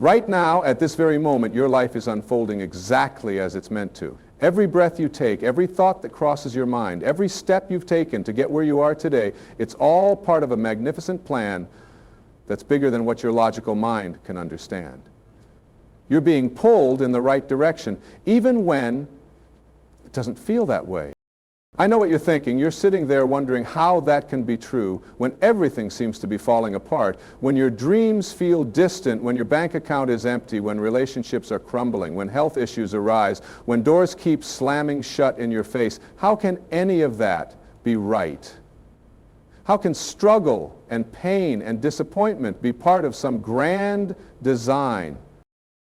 Right now, at this very moment, your life is unfolding exactly as it's meant to. Every breath you take, every thought that crosses your mind, every step you've taken to get where you are today, it's all part of a magnificent plan that's bigger than what your logical mind can understand. You're being pulled in the right direction, even when it doesn't feel that way. I know what you're thinking. You're sitting there wondering how that can be true when everything seems to be falling apart, when your dreams feel distant, when your bank account is empty, when relationships are crumbling, when health issues arise, when doors keep slamming shut in your face. How can any of that be right? How can struggle and pain and disappointment be part of some grand design?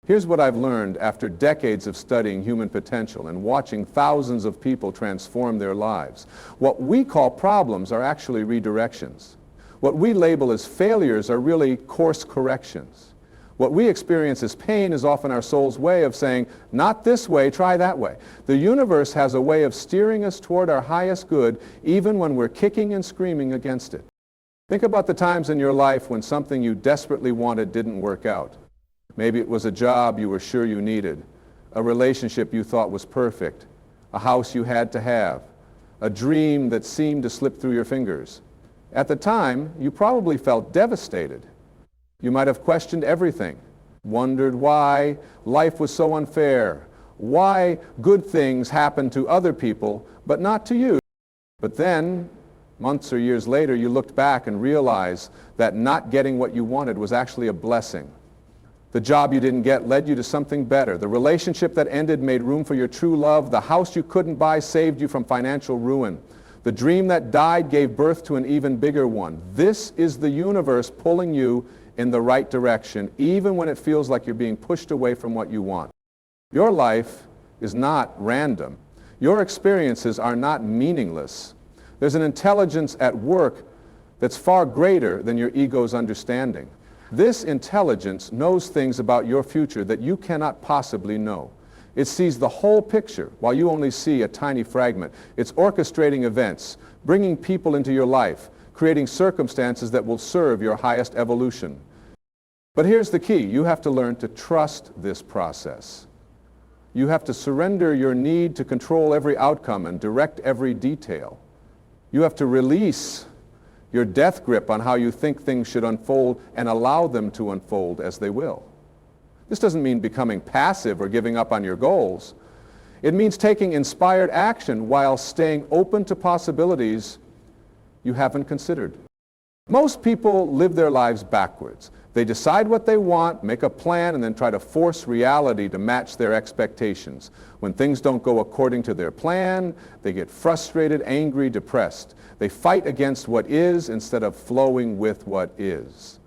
Here's what I've learned after decades of studying human potential and watching thousands of people transform their lives. What we call problems are actually redirections. What we label as failures are really course corrections. What we experience as pain is often our soul's way of saying, not this way, try that way. The universe has a way of steering us toward our highest good even when we're kicking and screaming against it. Think about the times in your life when something you desperately wanted didn't work out. Maybe it was a job you were sure you needed, a relationship you thought was perfect, a house you had to have, a dream that seemed to slip through your fingers. At the time, you probably felt devastated. You might have questioned everything, wondered why life was so unfair, why good things happened to other people, but not to you. But then, months or years later, you looked back and realized that not getting what you wanted was actually a blessing. The job you didn't get led you to something better. The relationship that ended made room for your true love. The house you couldn't buy saved you from financial ruin. The dream that died gave birth to an even bigger one. This is the universe pulling you in the right direction, even when it feels like you're being pushed away from what you want. Your life is not random. Your experiences are not meaningless. There's an intelligence at work that's far greater than your ego's understanding. This intelligence knows things about your future that you cannot possibly know. It sees the whole picture while you only see a tiny fragment. It's orchestrating events, bringing people into your life, creating circumstances that will serve your highest evolution. But here's the key. You have to learn to trust this process. You have to surrender your need to control every outcome and direct every detail. You have to release your death grip on how you think things should unfold and allow them to unfold as they will. This doesn't mean becoming passive or giving up on your goals. It means taking inspired action while staying open to possibilities you haven't considered. Most people live their lives backwards. They decide what they want, make a plan, and then try to force reality to match their expectations. When things don't go according to their plan, they get frustrated, angry, depressed. They fight against what is instead of flowing with what is.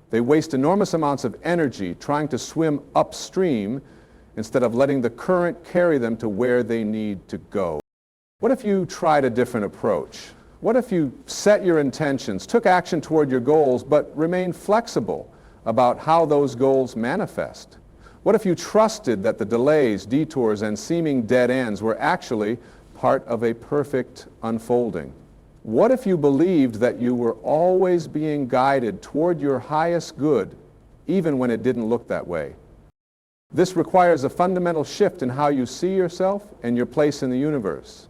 They waste enormous amounts of energy trying to swim upstream instead of letting the current carry them to where they need to go. What if you tried a different approach? What if you set your intentions, took action toward your goals, but remained flexible about how those goals manifest? What if you trusted that the delays, detours, and seeming dead ends were actually part of a perfect unfolding? What if you believed that you were always being guided toward your highest good, even when it didn't look that way? This requires a fundamental shift in how you see yourself and your place in the universe.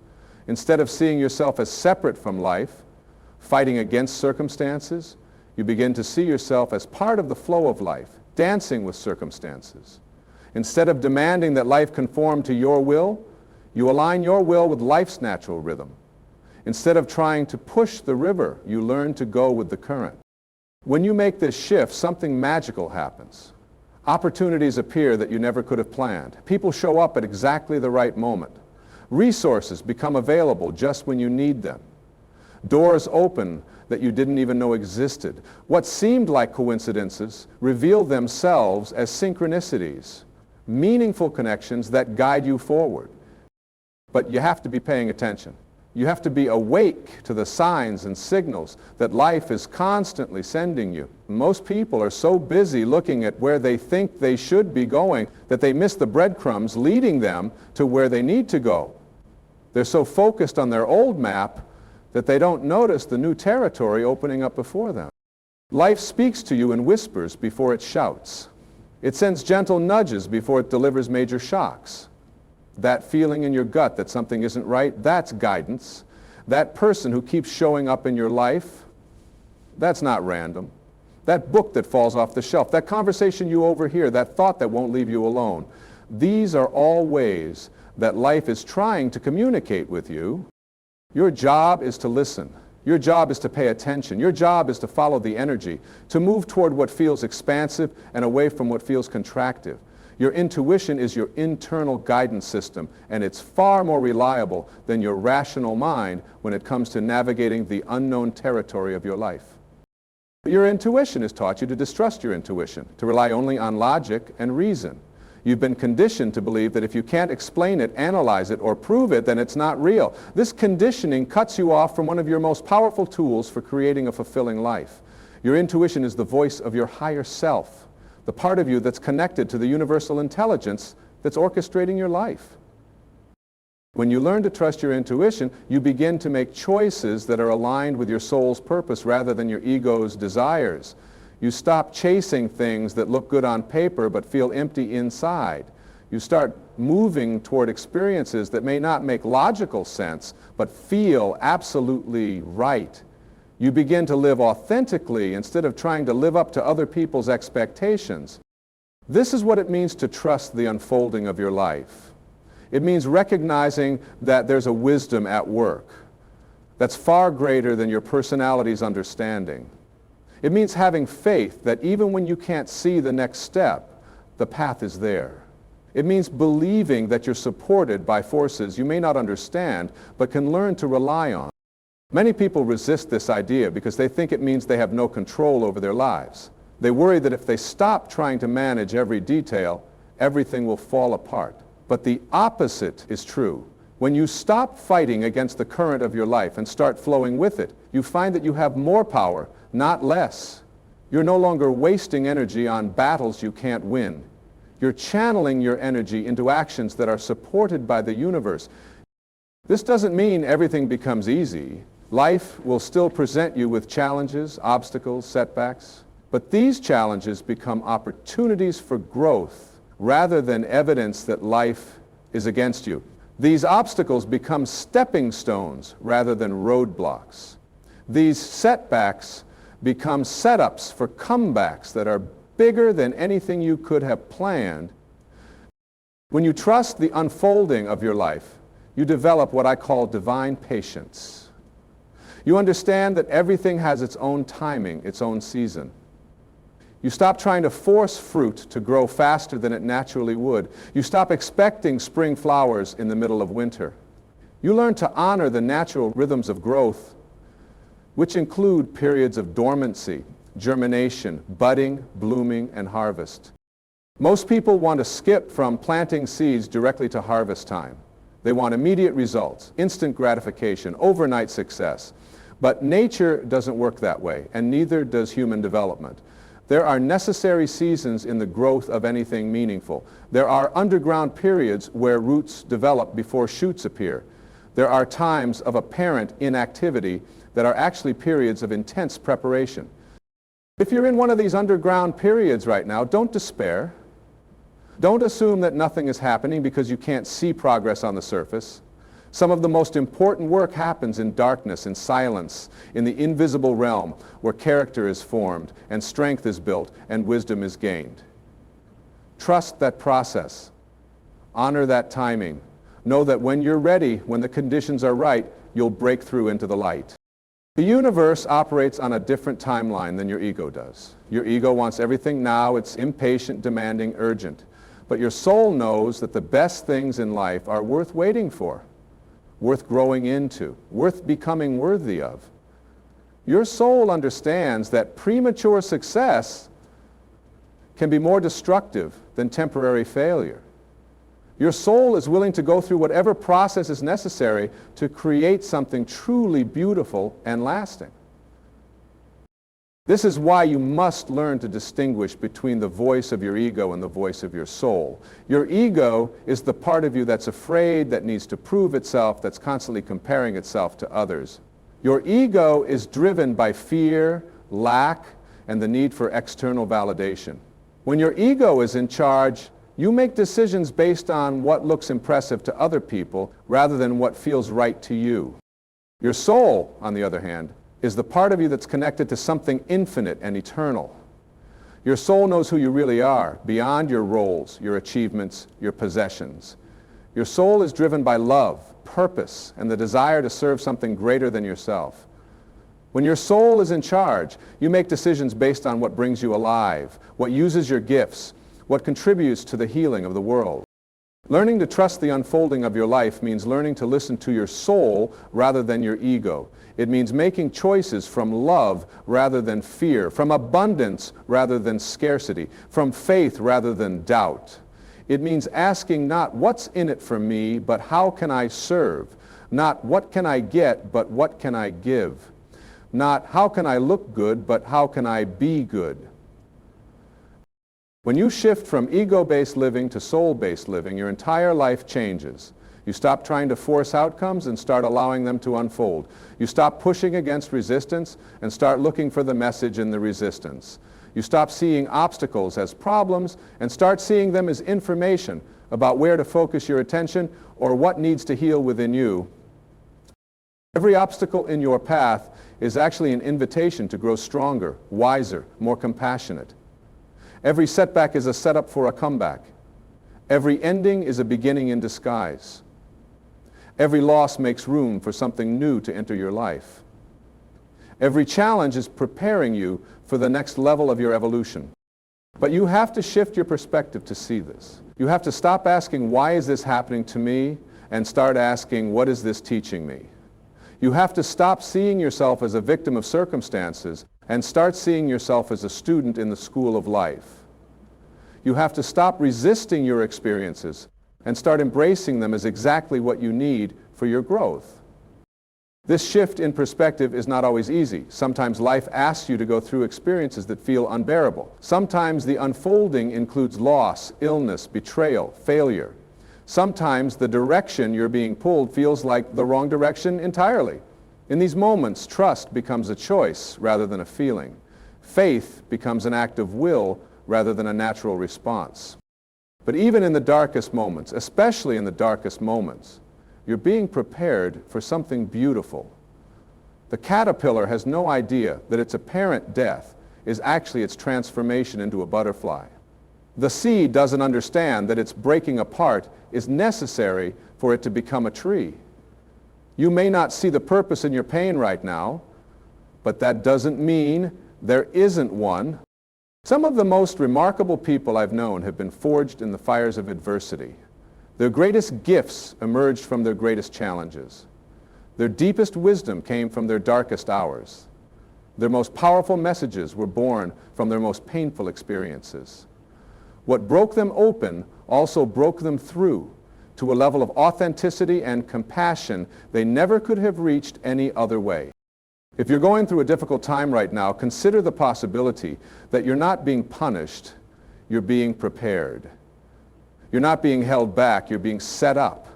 Instead of seeing yourself as separate from life, fighting against circumstances, you begin to see yourself as part of the flow of life, dancing with circumstances. Instead of demanding that life conform to your will, you align your will with life's natural rhythm. Instead of trying to push the river, you learn to go with the current. When you make this shift, something magical happens. Opportunities appear that you never could have planned. People show up at exactly the right moment. Resources become available just when you need them. Doors open that you didn't even know existed. What seemed like coincidences reveal themselves as synchronicities, meaningful connections that guide you forward. But you have to be paying attention. You have to be awake to the signs and signals that life is constantly sending you. Most people are so busy looking at where they think they should be going that they miss the breadcrumbs leading them to where they need to go. They're so focused on their old map that they don't notice the new territory opening up before them. Life speaks to you in whispers before it shouts. It sends gentle nudges before it delivers major shocks. That feeling in your gut that something isn't right, that's guidance. That person who keeps showing up in your life, that's not random. That book that falls off the shelf, that conversation you overhear, that thought that won't leave you alone, these are all ways that life is trying to communicate with you. Your job is to listen. Your job is to pay attention. Your job is to follow the energy, to move toward what feels expansive and away from what feels contractive. Your intuition is your internal guidance system, and it's far more reliable than your rational mind when it comes to navigating the unknown territory of your life. But your intuition has taught you to distrust your intuition, to rely only on logic and reason. You've been conditioned to believe that if you can't explain it, analyze it, or prove it, then it's not real. This conditioning cuts you off from one of your most powerful tools for creating a fulfilling life. Your intuition is the voice of your higher self, the part of you that's connected to the universal intelligence that's orchestrating your life. When you learn to trust your intuition, you begin to make choices that are aligned with your soul's purpose rather than your ego's desires. You stop chasing things that look good on paper but feel empty inside. You start moving toward experiences that may not make logical sense but feel absolutely right. You begin to live authentically instead of trying to live up to other people's expectations. This is what it means to trust the unfolding of your life. It means recognizing that there's a wisdom at work that's far greater than your personality's understanding. It means having faith that even when you can't see the next step, the path is there. It means believing that you're supported by forces you may not understand but can learn to rely on. Many people resist this idea because they think it means they have no control over their lives. They worry that if they stop trying to manage every detail, everything will fall apart. But the opposite is true. When you stop fighting against the current of your life and start flowing with it, you find that you have more power, not less. You're no longer wasting energy on battles you can't win. You're channeling your energy into actions that are supported by the universe. This doesn't mean everything becomes easy. Life will still present you with challenges, obstacles, setbacks. But these challenges become opportunities for growth rather than evidence that life is against you. These obstacles become stepping stones rather than roadblocks. These setbacks become setups for comebacks that are bigger than anything you could have planned. When you trust the unfolding of your life, you develop what I call divine patience. You understand that everything has its own timing, its own season. You stop trying to force fruit to grow faster than it naturally would. You stop expecting spring flowers in the middle of winter. You learn to honor the natural rhythms of growth, which include periods of dormancy, germination, budding, blooming, and harvest. Most people want to skip from planting seeds directly to harvest time. They want immediate results, instant gratification, overnight success. But nature doesn't work that way, and neither does human development. There are necessary seasons in the growth of anything meaningful. There are underground periods where roots develop before shoots appear. There are times of apparent inactivity that are actually periods of intense preparation. If you're in one of these underground periods right now, don't despair. Don't assume that nothing is happening because you can't see progress on the surface. Some of the most important work happens in darkness, in silence, in the invisible realm where character is formed and strength is built and wisdom is gained. Trust that process. Honor that timing. Know that when you're ready, when the conditions are right, you'll break through into the light. The universe operates on a different timeline than your ego does. Your ego wants everything now. It's impatient, demanding, urgent. But your soul knows that the best things in life are worth waiting for, worth growing into, worth becoming worthy of. Your soul understands that premature success can be more destructive than temporary failure. Your soul is willing to go through whatever process is necessary to create something truly beautiful and lasting. This is why you must learn to distinguish between the voice of your ego and the voice of your soul. Your ego is the part of you that's afraid, that needs to prove itself, that's constantly comparing itself to others. Your ego is driven by fear, lack, and the need for external validation. When your ego is in charge, you make decisions based on what looks impressive to other people rather than what feels right to you. Your soul, on the other hand, is the part of you that's connected to something infinite and eternal. Your soul knows who you really are, beyond your roles, your achievements, your possessions. Your soul is driven by love, purpose, and the desire to serve something greater than yourself. When your soul is in charge, you make decisions based on what brings you alive, what uses your gifts, what contributes to the healing of the world. Learning to trust the unfolding of your life means learning to listen to your soul rather than your ego. It means making choices from love rather than fear, from abundance rather than scarcity, from faith rather than doubt. It means asking not what's in it for me, but how can I serve? Not what can I get, but what can I give? Not how can I look good, but how can I be good? When you shift from ego-based living to soul-based living, your entire life changes. You stop trying to force outcomes and start allowing them to unfold. You stop pushing against resistance and start looking for the message in the resistance. You stop seeing obstacles as problems and start seeing them as information about where to focus your attention or what needs to heal within you. Every obstacle in your path is actually an invitation to grow stronger, wiser, more compassionate. Every setback is a setup for a comeback. Every ending is a beginning in disguise. Every loss makes room for something new to enter your life. Every challenge is preparing you for the next level of your evolution. But you have to shift your perspective to see this. You have to stop asking, why is this happening to me? And start asking, what is this teaching me? You have to stop seeing yourself as a victim of circumstances and start seeing yourself as a student in the school of life. You have to stop resisting your experiences and start embracing them as exactly what you need for your growth. This shift in perspective is not always easy. Sometimes life asks you to go through experiences that feel unbearable. Sometimes the unfolding includes loss, illness, betrayal, failure. Sometimes the direction you're being pulled feels like the wrong direction entirely. In these moments, trust becomes a choice rather than a feeling. Faith becomes an act of will rather than a natural response. But even in the darkest moments, especially in the darkest moments, you're being prepared for something beautiful. The caterpillar has no idea that its apparent death is actually its transformation into a butterfly. The seed doesn't understand that its breaking apart is necessary for it to become a tree. You may not see the purpose in your pain right now, but that doesn't mean there isn't one. Some of the most remarkable people I've known have been forged in the fires of adversity. Their greatest gifts emerged from their greatest challenges. Their deepest wisdom came from their darkest hours. Their most powerful messages were born from their most painful experiences. What broke them open also broke them through to a level of authenticity and compassion they never could have reached any other way. If you're going through a difficult time right now, consider the possibility that you're not being punished, you're being prepared. You're not being held back, you're being set up.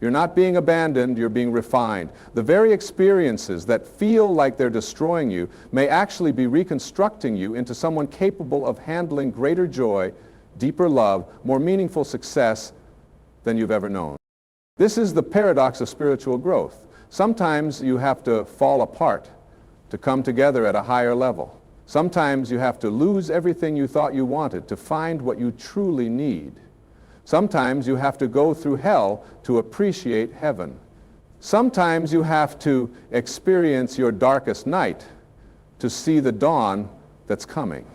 You're not being abandoned, you're being refined. The very experiences that feel like they're destroying you may actually be reconstructing you into someone capable of handling greater joy, deeper love, more meaningful success than you've ever known. This is the paradox of spiritual growth. Sometimes you have to fall apart to come together at a higher level. Sometimes you have to lose everything you thought you wanted to find what you truly need. Sometimes you have to go through hell to appreciate heaven. Sometimes you have to experience your darkest night to see the dawn that's coming.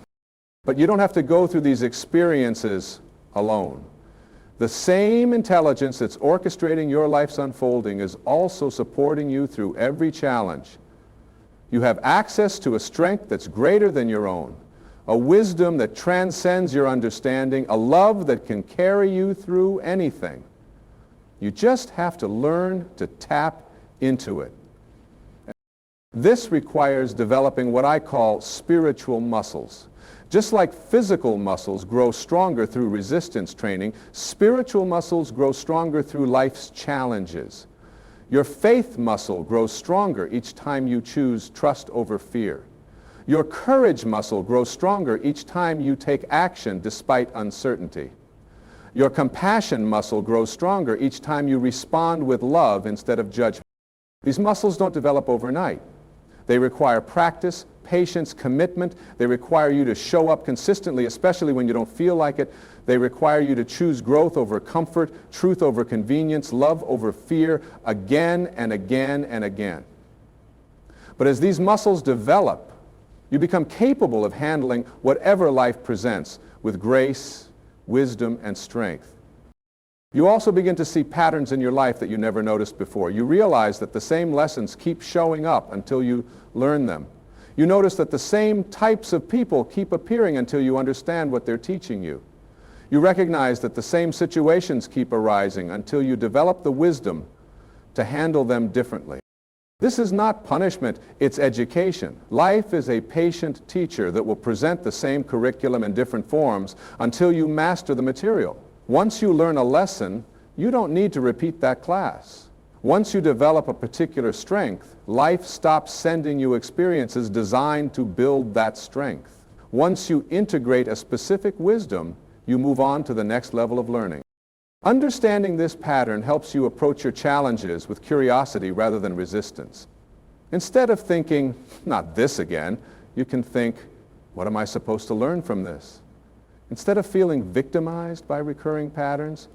But you don't have to go through these experiences alone. The same intelligence that's orchestrating your life's unfolding is also supporting you through every challenge. You have access to a strength that's greater than your own, a wisdom that transcends your understanding, a love that can carry you through anything. You just have to learn to tap into it. This requires developing what I call spiritual muscles. Just like physical muscles grow stronger through resistance training, spiritual muscles grow stronger through life's challenges. Your faith muscle grows stronger each time you choose trust over fear. Your courage muscle grows stronger each time you take action despite uncertainty. Your compassion muscle grows stronger each time you respond with love instead of judgment. These muscles don't develop overnight. They require practice, patience, commitment. They require you to show up consistently, especially when you don't feel like it. They require you to choose growth over comfort, truth over convenience, love over fear, again and again and again. But as these muscles develop, you become capable of handling whatever life presents with grace, wisdom, and strength. You also begin to see patterns in your life that you never noticed before. You realize that the same lessons keep showing up until you learn them. You notice that the same types of people keep appearing until you understand what they're teaching you. You recognize that the same situations keep arising until you develop the wisdom to handle them differently. This is not punishment, it's education. Life is a patient teacher that will present the same curriculum in different forms until you master the material. Once you learn a lesson, you don't need to repeat that class. Once you develop a particular strength, life stops sending you experiences designed to build that strength. Once you integrate a specific wisdom, you move on to the next level of learning. Understanding this pattern helps you approach your challenges with curiosity rather than resistance. Instead of thinking, not this again, you can think, what am I supposed to learn from this? Instead of feeling victimized by recurring patterns,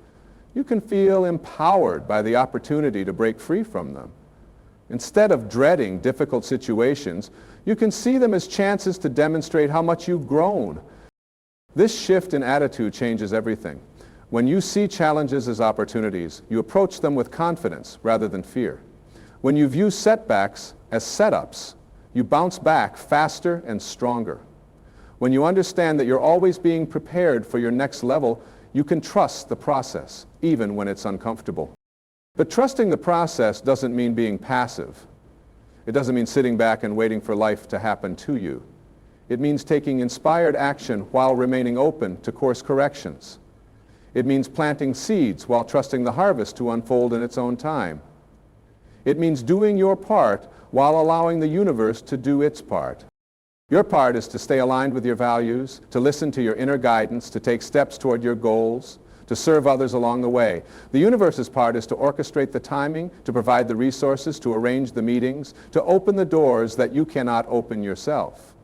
you can feel empowered by the opportunity to break free from them. Instead of dreading difficult situations, you can see them as chances to demonstrate how much you've grown. This shift in attitude changes everything. When you see challenges as opportunities, you approach them with confidence rather than fear. When you view setbacks as setups, you bounce back faster and stronger. When you understand that you're always being prepared for your next level, you can trust the process, even when it's uncomfortable. But trusting the process doesn't mean being passive. It doesn't mean sitting back and waiting for life to happen to you. It means taking inspired action while remaining open to course corrections. It means planting seeds while trusting the harvest to unfold in its own time. It means doing your part while allowing the universe to do its part. Your part is to stay aligned with your values, to listen to your inner guidance, to take steps toward your goals, to serve others along the way. The universe's part is to orchestrate the timing, to provide the resources, to arrange the meetings, to open the doors that you cannot open yourself.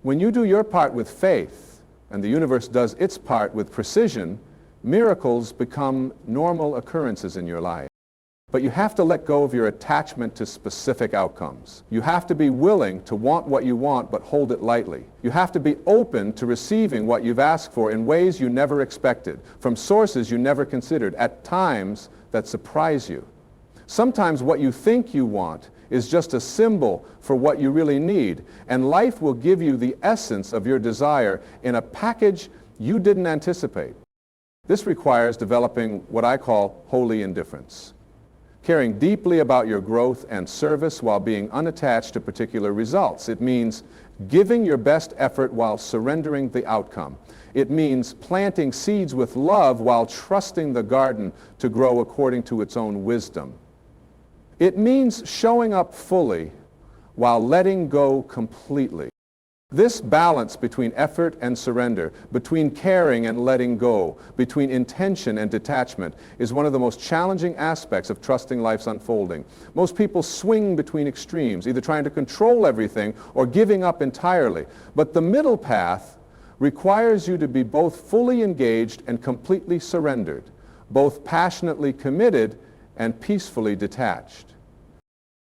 When you do your part with faith, and the universe does its part with precision, miracles become normal occurrences in your life. But you have to let go of your attachment to specific outcomes. You have to be willing to want what you want, but hold it lightly. You have to be open to receiving what you've asked for in ways you never expected, from sources you never considered, at times that surprise you. Sometimes what you think you want is just a symbol for what you really need, and life will give you the essence of your desire in a package you didn't anticipate. This requires developing what I call holy indifference. Caring deeply about your growth and service while being unattached to particular results. It means giving your best effort while surrendering the outcome. It means planting seeds with love while trusting the garden to grow according to its own wisdom. It means showing up fully while letting go completely. This balance between effort and surrender, between caring and letting go, between intention and detachment, is one of the most challenging aspects of trusting life's unfolding. Most people swing between extremes, either trying to control everything or giving up entirely. But the middle path requires you to be both fully engaged and completely surrendered, both passionately committed and peacefully detached.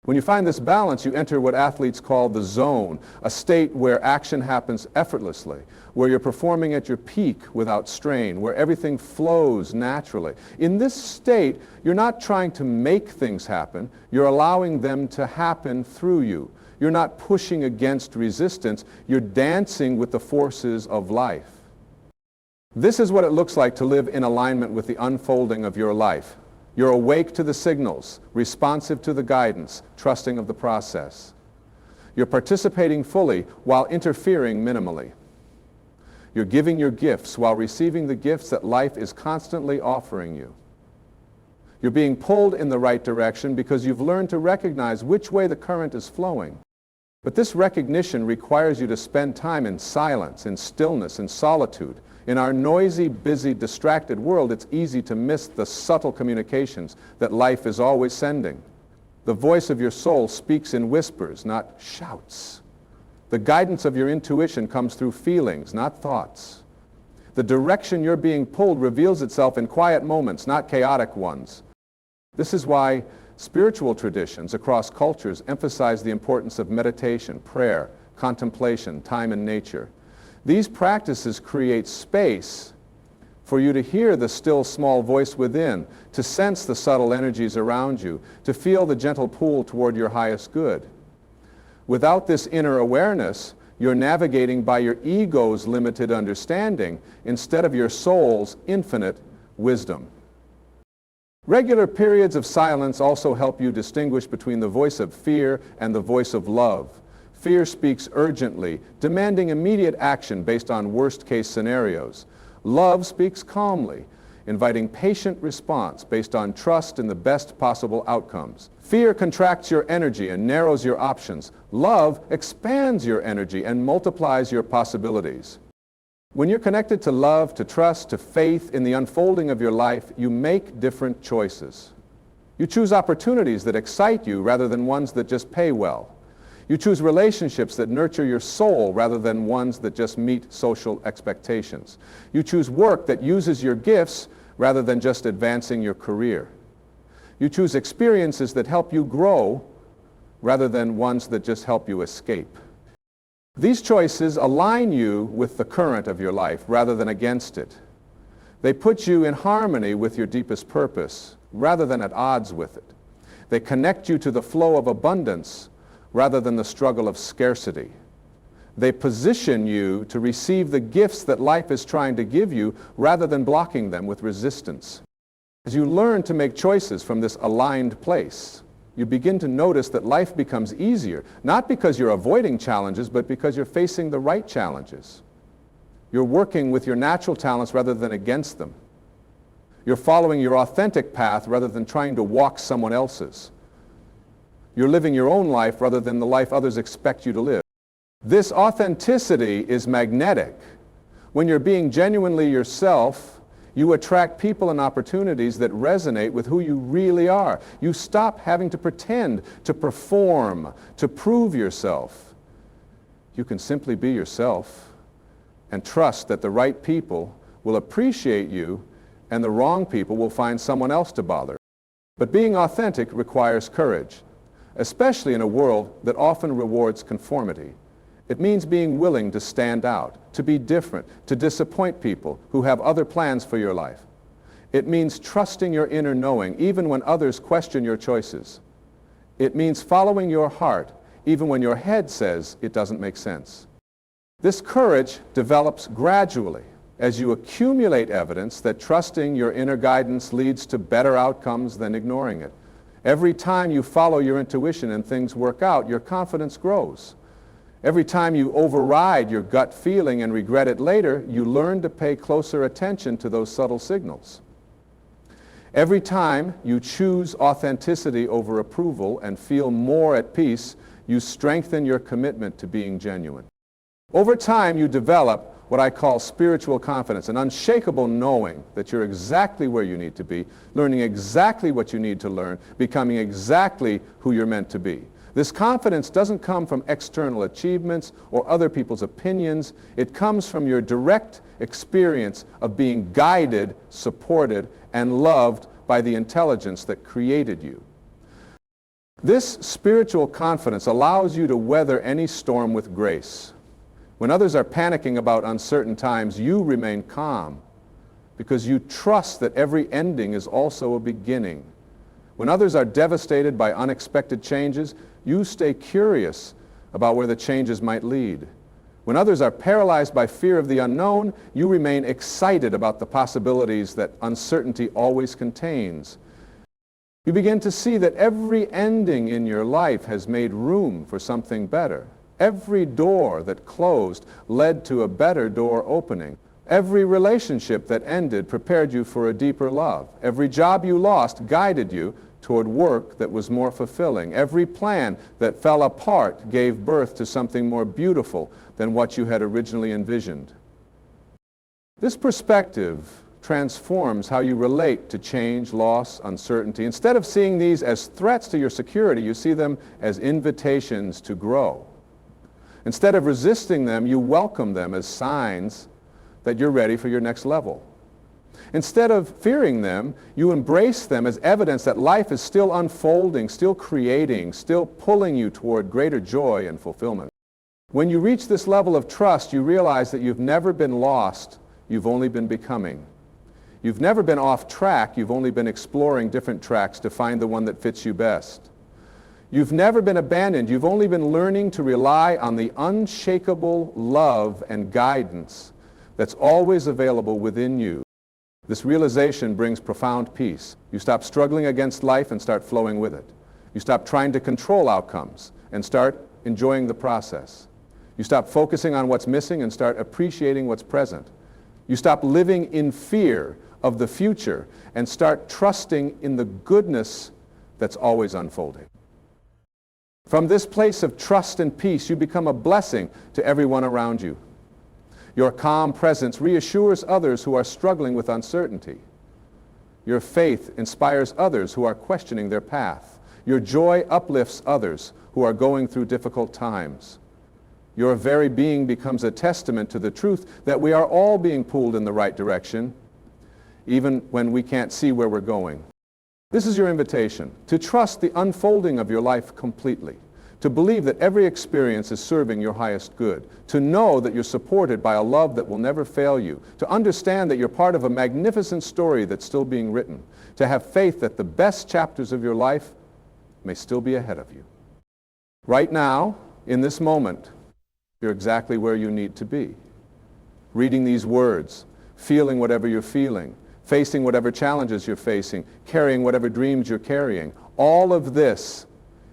When you find this balance, you enter what athletes call the zone, a state where action happens effortlessly, where you're performing at your peak without strain, where everything flows naturally. In this state, you're not trying to make things happen, you're allowing them to happen through you. You're not pushing against resistance, you're dancing with the forces of life. This is what it looks like to live in alignment with the unfolding of your life. You're awake to the signals, responsive to the guidance, trusting of the process. You're participating fully while interfering minimally. You're giving your gifts while receiving the gifts that life is constantly offering you. You're being pulled in the right direction because you've learned to recognize which way the current is flowing. But this recognition requires you to spend time in silence, in stillness, in solitude. In our noisy, busy, distracted world, it's easy to miss the subtle communications that life is always sending. The voice of your soul speaks in whispers, not shouts. The guidance of your intuition comes through feelings, not thoughts. The direction you're being pulled reveals itself in quiet moments, not chaotic ones. This is why spiritual traditions across cultures emphasize the importance of meditation, prayer, contemplation, time in nature. These practices create space for you to hear the still small voice within, to sense the subtle energies around you, to feel the gentle pull toward your highest good. Without this inner awareness, you're navigating by your ego's limited understanding instead of your soul's infinite wisdom. Regular periods of silence also help you distinguish between the voice of fear and the voice of love. Fear speaks urgently, demanding immediate action based on worst-case scenarios. Love speaks calmly, inviting patient response based on trust in the best possible outcomes. Fear contracts your energy and narrows your options. Love expands your energy and multiplies your possibilities. When you're connected to love, to trust, to faith in the unfolding of your life, you make different choices. You choose opportunities that excite you rather than ones that just pay well. You choose relationships that nurture your soul rather than ones that just meet social expectations. You choose work that uses your gifts rather than just advancing your career. You choose experiences that help you grow rather than ones that just help you escape. These choices align you with the current of your life rather than against it. They put you in harmony with your deepest purpose rather than at odds with it. They connect you to the flow of abundance rather than the struggle of scarcity. They position you to receive the gifts that life is trying to give you rather than blocking them with resistance. As you learn to make choices from this aligned place, you begin to notice that life becomes easier, not because you're avoiding challenges, but because you're facing the right challenges. You're working with your natural talents rather than against them. You're following your authentic path rather than trying to walk someone else's. You're living your own life rather than the life others expect you to live. This authenticity is magnetic. When you're being genuinely yourself, you attract people and opportunities that resonate with who you really are. You stop having to pretend, to perform, to prove yourself. You can simply be yourself and trust that the right people will appreciate you and the wrong people will find someone else to bother. But being authentic requires courage, especially in a world that often rewards conformity. It means being willing to stand out, to be different, to disappoint people who have other plans for your life. It means trusting your inner knowing even when others question your choices. It means following your heart even when your head says it doesn't make sense. This courage develops gradually as you accumulate evidence that trusting your inner guidance leads to better outcomes than ignoring it. Every time you follow your intuition and things work out, your confidence grows. Every time you override your gut feeling and regret it later, you learn to pay closer attention to those subtle signals. Every time you choose authenticity over approval and feel more at peace, you strengthen your commitment to being genuine. Over time, you develop what I call spiritual confidence, an unshakable knowing that you're exactly where you need to be, learning exactly what you need to learn, becoming exactly who you're meant to be. This confidence doesn't come from external achievements or other people's opinions. It comes from your direct experience of being guided, supported, and loved by the intelligence that created you. This spiritual confidence allows you to weather any storm with grace. When others are panicking about uncertain times, you remain calm because you trust that every ending is also a beginning. When others are devastated by unexpected changes, you stay curious about where the changes might lead. When others are paralyzed by fear of the unknown, you remain excited about the possibilities that uncertainty always contains. You begin to see that every ending in your life has made room for something better. Every door that closed led to a better door opening. Every relationship that ended prepared you for a deeper love. Every job you lost guided you toward work that was more fulfilling. Every plan that fell apart gave birth to something more beautiful than what you had originally envisioned. This perspective transforms how you relate to change, loss, uncertainty. Instead of seeing these as threats to your security, you see them as invitations to grow. Instead of resisting them, you welcome them as signs that you're ready for your next level. Instead of fearing them, you embrace them as evidence that life is still unfolding, still creating, still pulling you toward greater joy and fulfillment. When you reach this level of trust, you realize that you've never been lost, you've only been becoming. You've never been off track, you've only been exploring different tracks to find the one that fits you best. You've never been abandoned, you've only been learning to rely on the unshakable love and guidance that's always available within you. This realization brings profound peace. You stop struggling against life and start flowing with it. You stop trying to control outcomes and start enjoying the process. You stop focusing on what's missing and start appreciating what's present. You stop living in fear of the future and start trusting in the goodness that's always unfolding. From this place of trust and peace, you become a blessing to everyone around you. Your calm presence reassures others who are struggling with uncertainty. Your faith inspires others who are questioning their path. Your joy uplifts others who are going through difficult times. Your very being becomes a testament to the truth that we are all being pulled in the right direction, even when we can't see where we're going. This is your invitation, to trust the unfolding of your life completely, to believe that every experience is serving your highest good, to know that you're supported by a love that will never fail you, to understand that you're part of a magnificent story that's still being written, to have faith that the best chapters of your life may still be ahead of you. Right now, in this moment, you're exactly where you need to be. Reading these words, feeling whatever you're feeling, facing whatever challenges you're facing, carrying whatever dreams you're carrying, all of this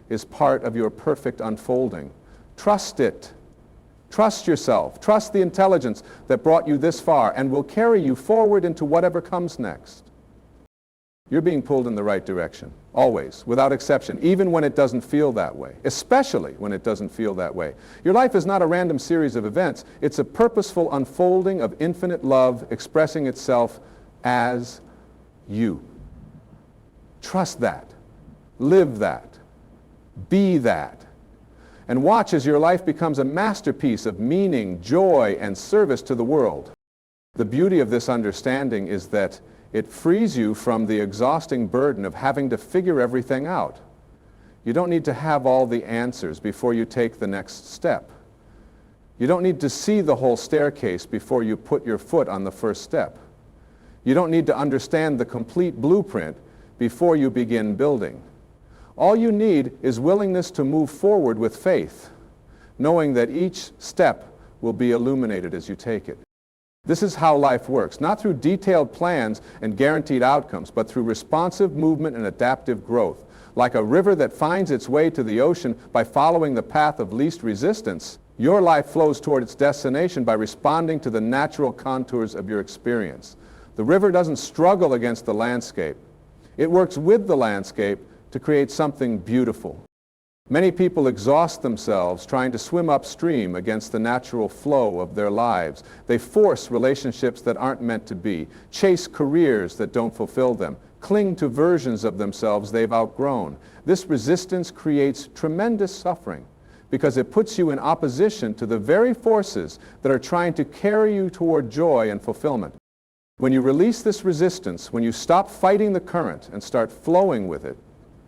is part of your perfect unfolding. Trust it. Trust yourself. Trust the intelligence that brought you this far and will carry you forward into whatever comes next. You're being pulled in the right direction, always, without exception, even when it doesn't feel that way, especially when it doesn't feel that way. Your life is not a random series of events. It's a purposeful unfolding of infinite love expressing itself as you. Trust that. Live that. Be that. And watch as your life becomes a masterpiece of meaning, joy, and service to the world. The beauty of this understanding is that it frees you from the exhausting burden of having to figure everything out. You don't need to have all the answers before you take the next step. You don't need to see the whole staircase before you put your foot on the first step. You don't need to understand the complete blueprint before you begin building. All you need is willingness to move forward with faith, knowing that each step will be illuminated as you take it. This is how life works, not through detailed plans and guaranteed outcomes, but through responsive movement and adaptive growth. Like a river that finds its way to the ocean by following the path of least resistance, your life flows toward its destination by responding to the natural contours of your experience. The river doesn't struggle against the landscape. It works with the landscape to create something beautiful. Many people exhaust themselves trying to swim upstream against the natural flow of their lives. They force relationships that aren't meant to be, chase careers that don't fulfill them, cling to versions of themselves they've outgrown. This resistance creates tremendous suffering because it puts you in opposition to the very forces that are trying to carry you toward joy and fulfillment. When you release this resistance, when you stop fighting the current and start flowing with it,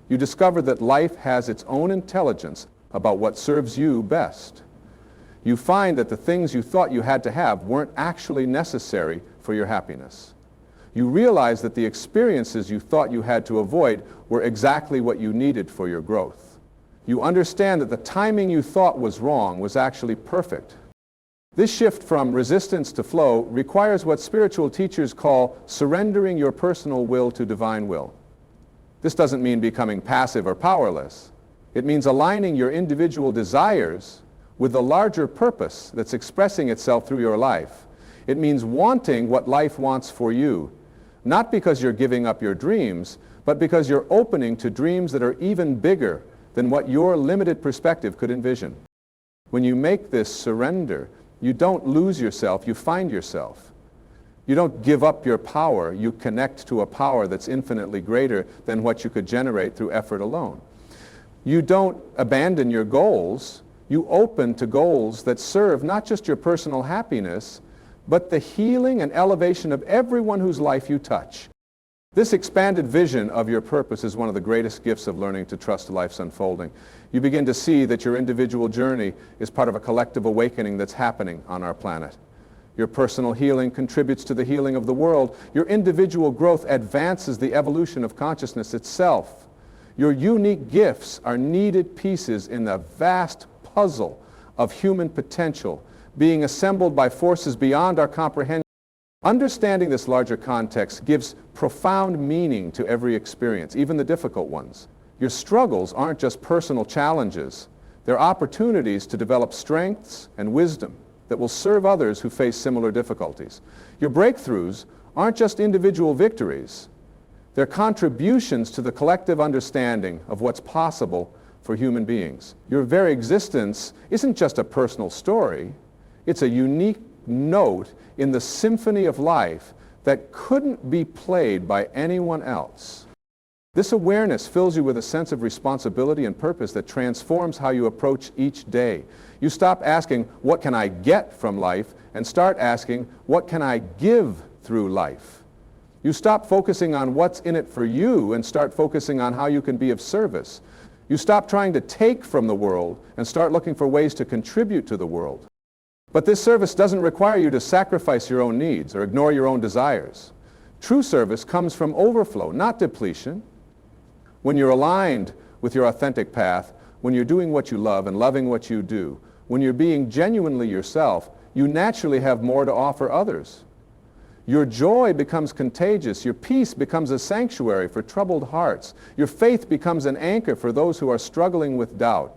you discover that life has its own intelligence about what serves you best. You find that the things you thought you had to have weren't actually necessary for your happiness. You realize that the experiences you thought you had to avoid were exactly what you needed for your growth. You understand that the timing you thought was wrong was actually perfect. This shift from resistance to flow requires what spiritual teachers call surrendering your personal will to divine will. This doesn't mean becoming passive or powerless. It means aligning your individual desires with the larger purpose that's expressing itself through your life. It means wanting what life wants for you, Not because you're giving up your dreams, but because you're opening to dreams that are even bigger than what your limited perspective could envision. When you make this surrender, you don't lose yourself, you find yourself. You don't give up your power, you connect to a power that's infinitely greater than what you could generate through effort alone. You don't abandon your goals, you open to goals that serve not just your personal happiness, but the healing and elevation of everyone whose life you touch. This expanded vision of your purpose is one of the greatest gifts of learning to trust life's unfolding. You begin to see that your individual journey is part of a collective awakening that's happening on our planet. Your personal healing contributes to the healing of the world. Your individual growth advances the evolution of consciousness itself. Your unique gifts are needed pieces in the vast puzzle of human potential being assembled by forces beyond our comprehension. Understanding this larger context gives profound meaning to every experience, even the difficult ones. Your struggles aren't just personal challenges. They're opportunities to develop strengths and wisdom that will serve others who face similar difficulties. Your breakthroughs aren't just individual victories. They're contributions to the collective understanding of what's possible for human beings. Your very existence isn't just a personal story. It's a unique note in the symphony of life that couldn't be played by anyone else. This awareness fills you with a sense of responsibility and purpose that transforms how you approach each day. You stop asking, what can I get from life, and start asking, what can I give through life? You stop focusing on what's in it for you and start focusing on how you can be of service. You stop trying to take from the world and start looking for ways to contribute to the world. But this service doesn't require you to sacrifice your own needs or ignore your own desires. True service comes from overflow, not depletion. When you're aligned with your authentic path, when you're doing what you love and loving what you do, when you're being genuinely yourself, you naturally have more to offer others. Your joy becomes contagious. Your peace becomes a sanctuary for troubled hearts. Your faith becomes an anchor for those who are struggling with doubt.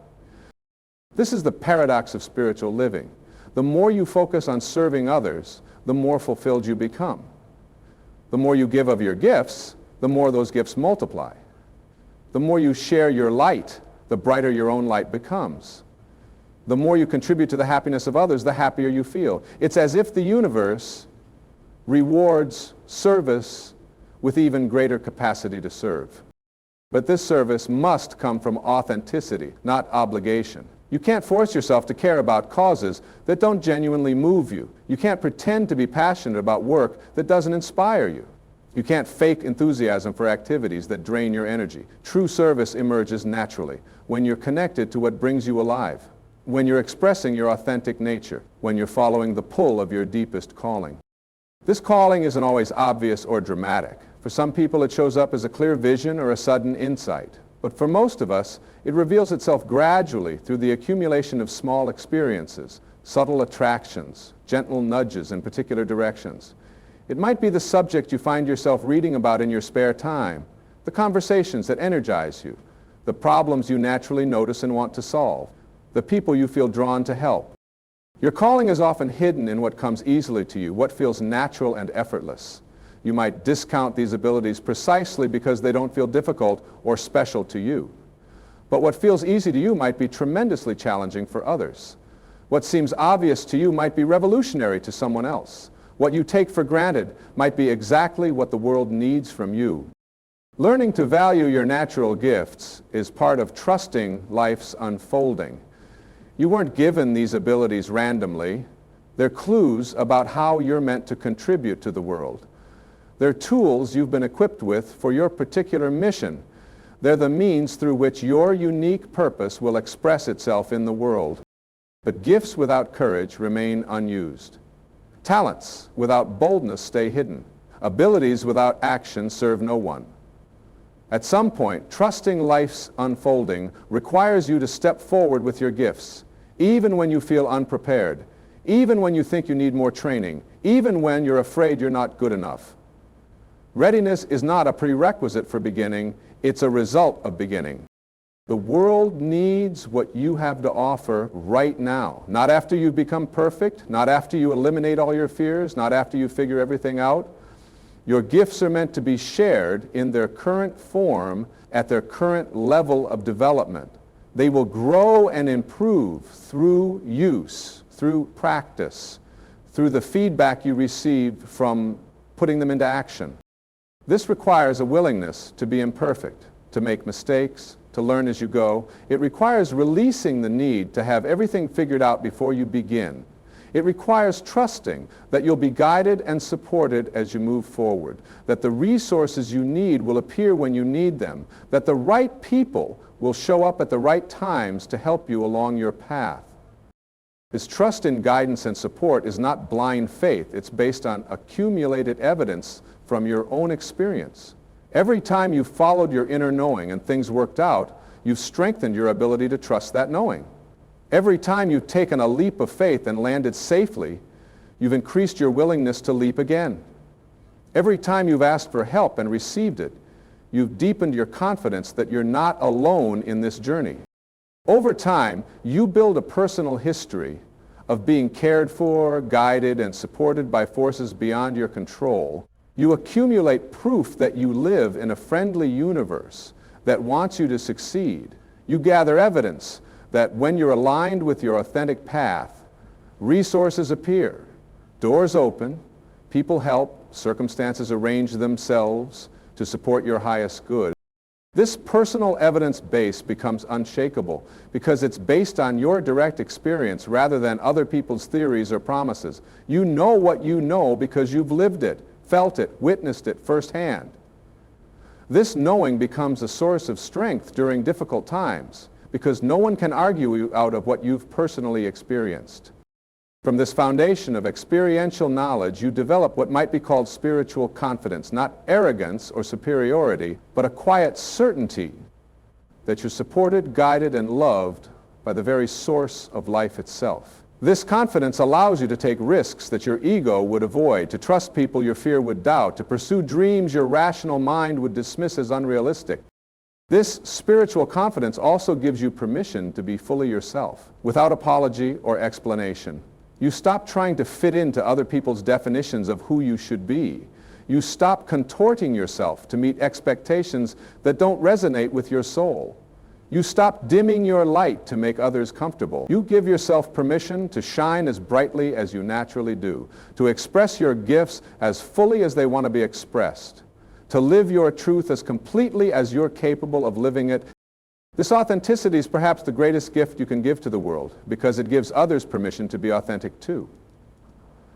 This is the paradox of spiritual living. The more you focus on serving others, the more fulfilled you become. The more you give of your gifts, the more those gifts multiply. The more you share your light, the brighter your own light becomes. The more you contribute to the happiness of others, the happier you feel. It's as if the universe rewards service with even greater capacity to serve. But this service must come from authenticity, not obligation. You can't force yourself to care about causes that don't genuinely move you. You can't pretend to be passionate about work that doesn't inspire you. You can't fake enthusiasm for activities that drain your energy. True service emerges naturally when you're connected to what brings you alive, when you're expressing your authentic nature, when you're following the pull of your deepest calling. This calling isn't always obvious or dramatic. For some people it shows up as a clear vision or a sudden insight. But for most of us, it reveals itself gradually through the accumulation of small experiences, subtle attractions, gentle nudges in particular directions. It might be the subject you find yourself reading about in your spare time, the conversations that energize you, the problems you naturally notice and want to solve, the people you feel drawn to help. Your calling is often hidden in what comes easily to you, what feels natural and effortless. You might discount these abilities precisely because they don't feel difficult or special to you. But what feels easy to you might be tremendously challenging for others. What seems obvious to you might be revolutionary to someone else. What you take for granted might be exactly what the world needs from you. Learning to value your natural gifts is part of trusting life's unfolding. You weren't given these abilities randomly. They're clues about how you're meant to contribute to the world. They're tools you've been equipped with for your particular mission. They're the means through which your unique purpose will express itself in the world. But gifts without courage remain unused. Talents without boldness stay hidden. Abilities without action serve no one. At some point, trusting life's unfolding requires you to step forward with your gifts, even when you feel unprepared, even when you think you need more training, even when you're afraid you're not good enough. Readiness is not a prerequisite for beginning, it's a result of beginning. The world needs what you have to offer right now, not after you've become perfect, not after you eliminate all your fears, not after you figure everything out. Your gifts are meant to be shared in their current form at their current level of development. They will grow and improve through use, through practice, through the feedback you receive from putting them into action. This requires a willingness to be imperfect, to make mistakes, to learn as you go. It requires releasing the need to have everything figured out before you begin. It requires trusting that you'll be guided and supported as you move forward, that the resources you need will appear when you need them, that the right people will show up at the right times to help you along your path. This trust in guidance and support is not blind faith. It's based on accumulated evidence from your own experience. Every time you've followed your inner knowing and things worked out, you've strengthened your ability to trust that knowing. Every time you've taken a leap of faith and landed safely, you've increased your willingness to leap again. Every time you've asked for help and received it, you've deepened your confidence that you're not alone in this journey. Over time, you build a personal history of being cared for, guided, and supported by forces beyond your control. You accumulate proof that you live in a friendly universe that wants you to succeed. You gather evidence that when you're aligned with your authentic path, resources appear, doors open, people help, circumstances arrange themselves to support your highest good. This personal evidence base becomes unshakable because it's based on your direct experience rather than other people's theories or promises. You know what you know because you've lived it, felt it, witnessed it firsthand. This knowing becomes a source of strength during difficult times because no one can argue you out of what you've personally experienced. From this foundation of experiential knowledge, you develop what might be called spiritual confidence, not arrogance or superiority, but a quiet certainty that you're supported, guided, and loved by the very source of life itself. This confidence allows you to take risks that your ego would avoid, to trust people your fear would doubt, to pursue dreams your rational mind would dismiss as unrealistic. This spiritual confidence also gives you permission to be fully yourself, without apology or explanation. You stop trying to fit into other people's definitions of who you should be. You stop contorting yourself to meet expectations that don't resonate with your soul. You stop dimming your light to make others comfortable. You give yourself permission to shine as brightly as you naturally do, to express your gifts as fully as they want to be expressed, to live your truth as completely as you're capable of living it. This authenticity is perhaps the greatest gift you can give to the world because it gives others permission to be authentic too.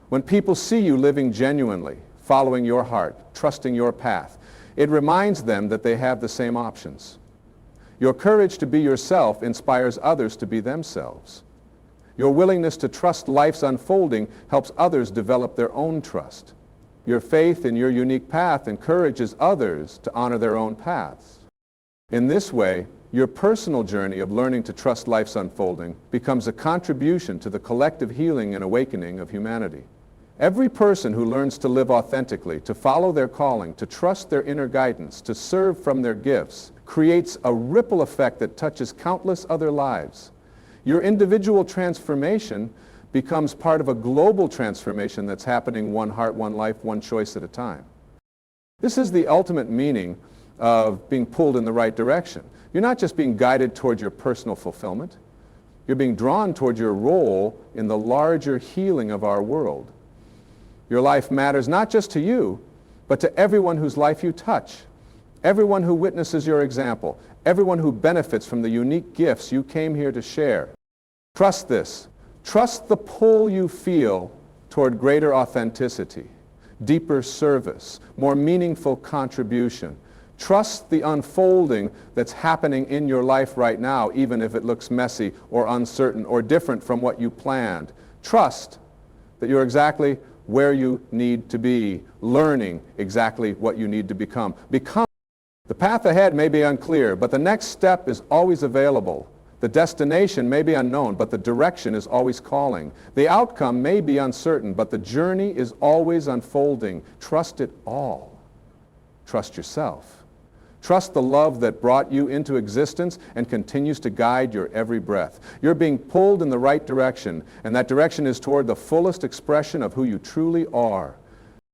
When people see you living genuinely, following your heart, trusting your path, it reminds them that they have the same options. Your courage to be yourself inspires others to be themselves. Your willingness to trust life's unfolding helps others develop their own trust. Your faith in your unique path encourages others to honor their own paths. In this way, your personal journey of learning to trust life's unfolding becomes a contribution to the collective healing and awakening of humanity. Every person who learns to live authentically, to follow their calling, to trust their inner guidance, to serve from their gifts, creates a ripple effect that touches countless other lives. Your individual transformation becomes part of a global transformation that's happening one heart, one life, one choice at a time. This is the ultimate meaning of being pulled in the right direction. You're not just being guided toward your personal fulfillment. You're being drawn toward your role in the larger healing of our world. Your life matters not just to you, but to everyone whose life you touch, everyone who witnesses your example, everyone who benefits from the unique gifts you came here to share. Trust this. Trust the pull you feel toward greater authenticity, deeper service, more meaningful contribution. Trust the unfolding that's happening in your life right now, even if it looks messy or uncertain or different from what you planned. Trust that you're exactly where you need to be, learning exactly what you need to become. The path ahead may be unclear, but the next step is always available. The destination may be unknown, but the direction is always calling. The outcome may be uncertain, but the journey is always unfolding. Trust it all. Trust yourself. Trust the love that brought you into existence and continues to guide your every breath. You're being pulled in the right direction, and that direction is toward the fullest expression of who you truly are.